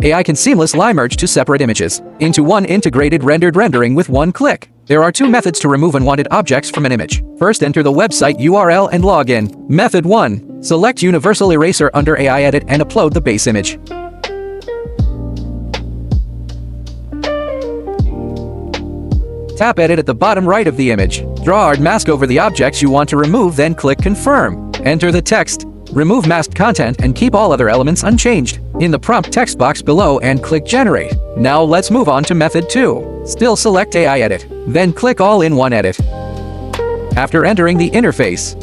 AI can seamlessly merge two separate images into one integrated rendered rendering with one click. There are two methods to remove unwanted objects from an image. First, enter the website URL and log in. Method 1. Select Universal Eraser under AI Edit and upload the base image. Tap Edit at the bottom right of the image. Draw a hard mask over the objects you want to remove, then click Confirm. Enter the text. Remove masked content and keep all other elements unchanged in the prompt text box below and click Generate. Now let's move on to Method 2. Still select AI Edit, then click All-in-One Edit. After entering the interface,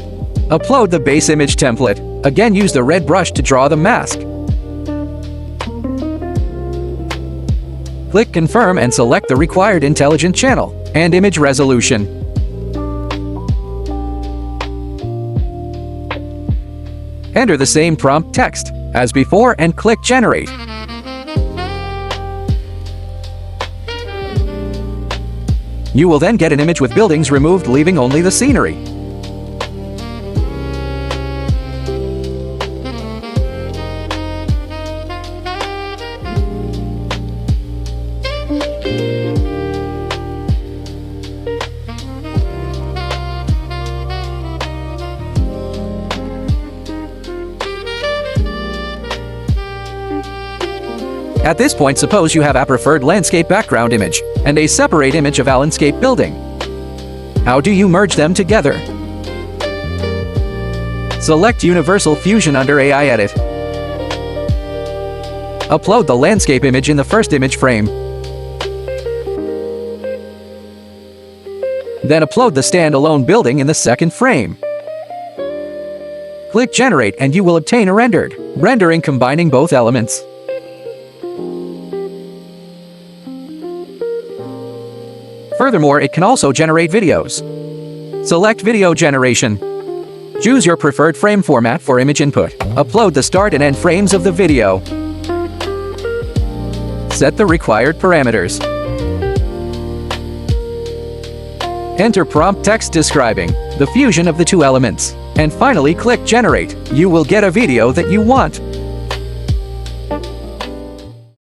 upload the base image template. Again, use the red brush to draw the mask. Click Confirm and select the required intelligent channel and image resolution. Enter the same prompt text as before and click Generate. You will then get an image with buildings removed, leaving only the scenery. At this point, suppose you have a preferred landscape background image and a separate image of a landscape building. How do you merge them together? Select Universal Fusion under AI Edit. Upload the landscape image in the first image frame. Then upload the standalone building in the second frame. Click Generate and you will obtain a rendered rendering combining both elements. Furthermore, it can also generate videos. Select Video Generation. Choose your preferred frame format for image input. Upload the start and end frames of the video. Set the required parameters. Enter prompt text describing the fusion of the two elements. And finally, click Generate. You will get a video that you want.